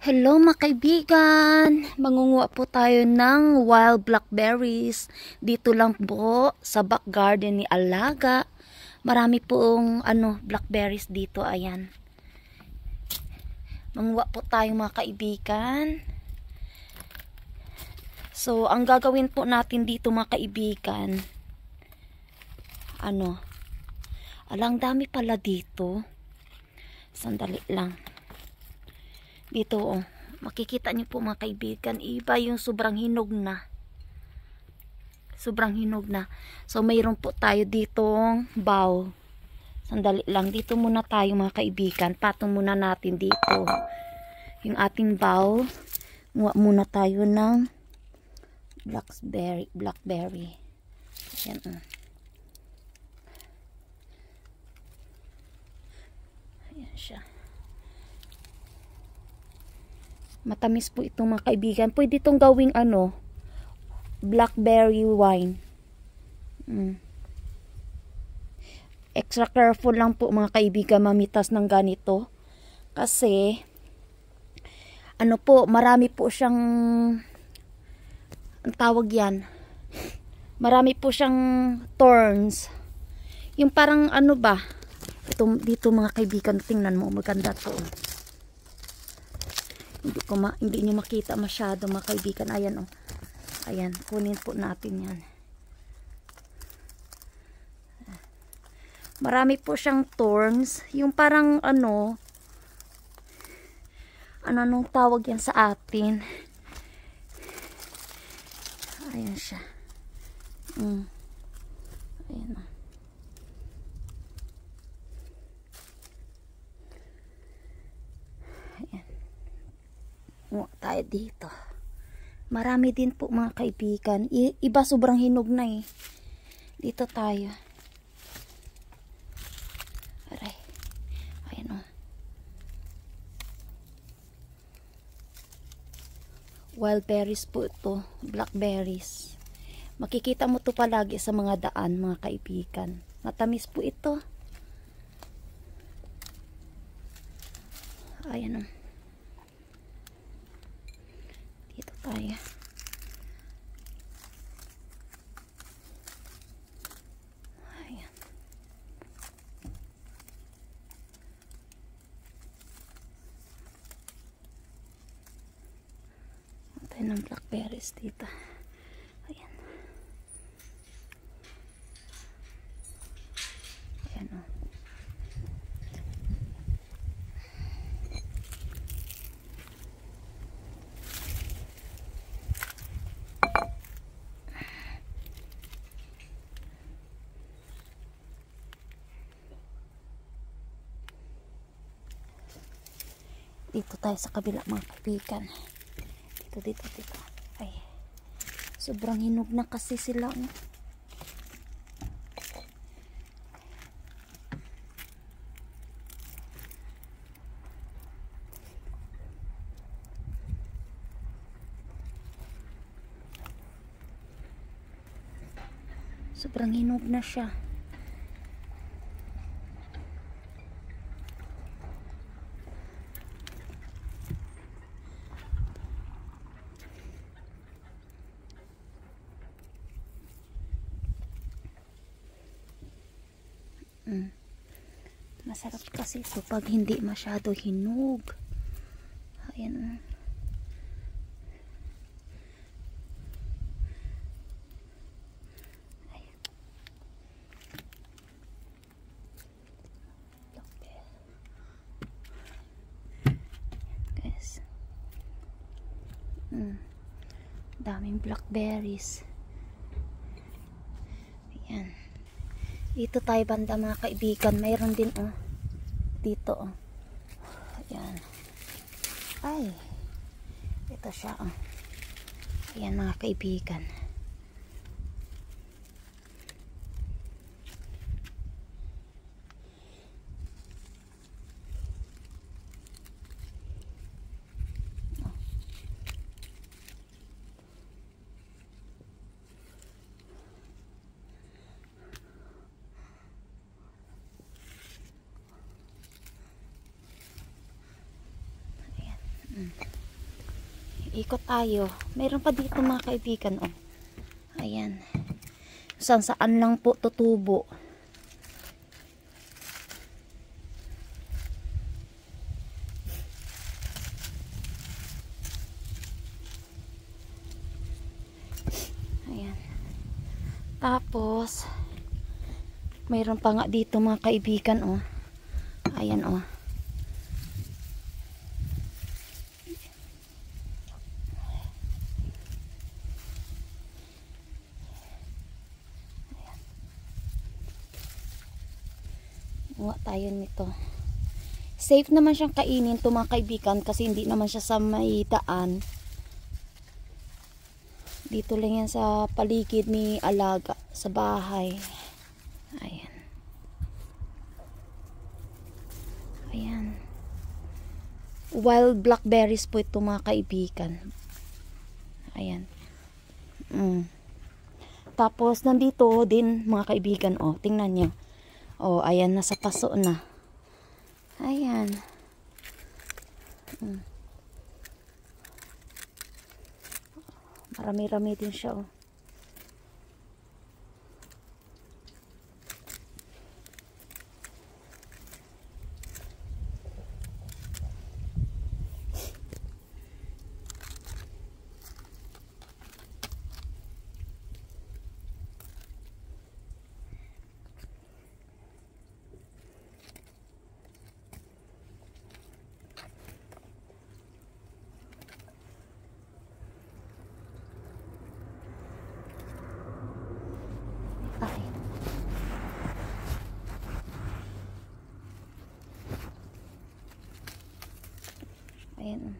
Hello mga kaibigan! Mangunguha po tayo ng wild blackberries. Dito lang po sa back garden ni Alaga. Marami pong blackberries dito, ayan. Mangunguha po tayo mga kaibigan. So, ang gagawin po natin dito mga kaibigan, alang dami pala dito. Sandali lang. Dito, makikita niyo po mga kaibigan, iba yung sobrang hinog na. Sobrang hinog na. So, mayroon po tayo ditong bowl. Sandali lang, dito muna tayo mga kaibigan. Patong muna natin dito yung ating bowl. Nguha muna tayo ng blackberry. Ayan, ayan siya. Matamis po itong mga kaibigan. Pwede itong gawing blackberry wine. Extra careful lang po mga kaibigan mamitas ng ganito. Kasi, marami po siyang, ang tawag yan, marami po siyang thorns. Yung parang dito mga kaibigan, tingnan mo, maganda to. Hindi nyo makita masyado mga kaibigan. Ayan ayan, kunin po natin yan. Marami po siyang thorns. Yung parang anong tawag yan sa atin. Ayan siya. Ayan tayo dito. Marami din po mga kaibigan. Iba sobrang hinog na eh. Dito tayo. Aray. Ayan Wild berries po ito. Blackberries. Makikita mo to palagi sa mga daan mga kaibigan. Matamis po ito. Ayan dito tayo. Ayan. Tayo ng blackberries dito. Ayan. Ayan dito tayo sa kabila mga kaibigan. Dito. Ay, sobrang hinog na kasi sila. Sobrang hinog na siya. Masarap kasi ito pag hindi masyado hinog. Ayan. Ayan. Guys. Daming blackberries. Ayan. Dito tayo banda mga kaibigan. Mayroon din dito Ayan. Ay. Ito siya Ayan mga kaibigan. Ayan. Ikot tayo. Mayroon pa dito mga kaibigan, oh. Ayan. Saan lang po tutubo. Ayan. Tapos, mayroon pa nga dito mga kaibigan, oh. Ayan, oh. Kuha tayo nito. Safe naman siyang kainin to mga kaibigan kasi hindi naman siya sa may daan. Dito lang yan sa paligid ni alaga sa bahay. Ayan. Ayan. Wild blackberries po ito mga kaibigan. Ayan. Tapos nandito din mga kaibigan, oh, tingnan nyo. Oh, ayan, nasa paso na. Ayan. Marami-rami din siya, oh. Ayan.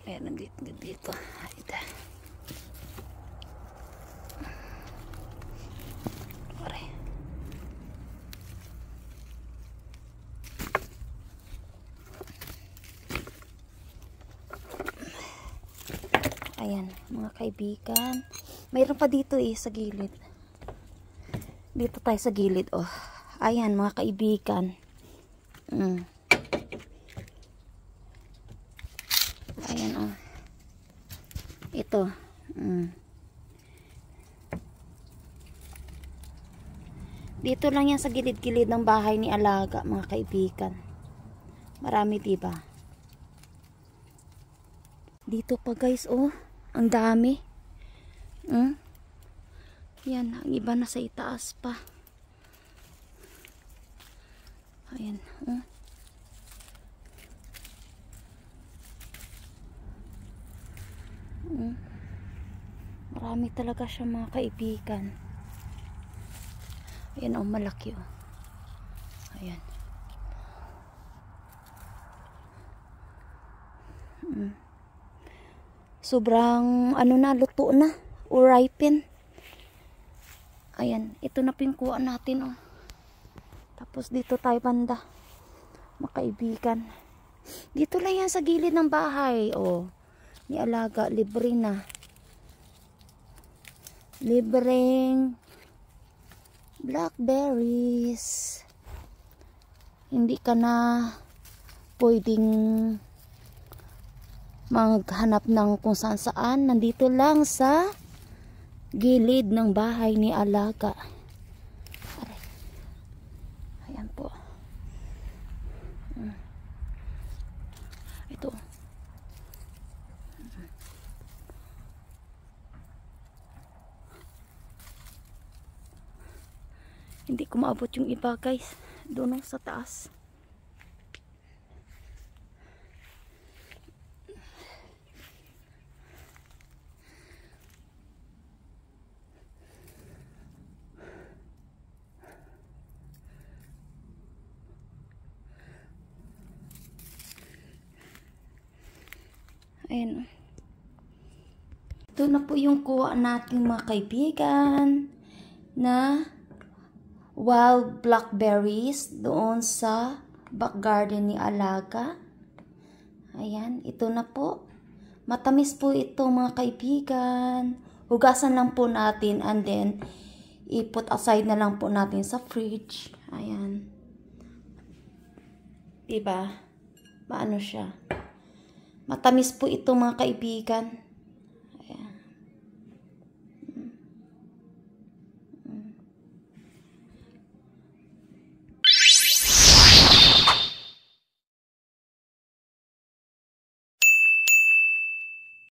Ayan, nandito. Ayan. Ayan, mga kaibigan. Mayroon pa dito sa gilid. Dito tayo sa gilid, oh. Ayan, mga kaibigan. Ayan, oh. Ito. Dito lang yan sa gilid-gilid ng bahay ni alaga, mga kaibigan. Marami, diba? Dito pa, guys, oh. Ang dami. Yan, ang iba na sa itaas pa. Ayan, oh. Marami talaga siya, mga kaibigan. Ayan, oh, malaki, oh. Ayan. Sobrang, luto na. O ripen. Ayan, ito na pingkuan natin, oh. Tapos dito tayo banda, mga kaibigan. Dito lang yan sa gilid ng bahay, oh. Ni alaga, libre na. Libreng blackberries. Hindi ka na pwedeng maghanap ng kung saan saan. Nandito lang sa gilid ng bahay ni alaga. Ayan po. Ito. Hindi ko maabot yung iba, guys. Doon sa taas. Ayan. Ito na po yung kuha natin, mga kaibigan, na wild blackberries doon sa back garden ni alaga. Ayan, ito na po. Matamis po ito, mga kaibigan. Hugasan lang po natin and then i-put aside na lang po natin sa fridge. Ayan. Diba? Maano siya? Matamis po ito mga kaibigan.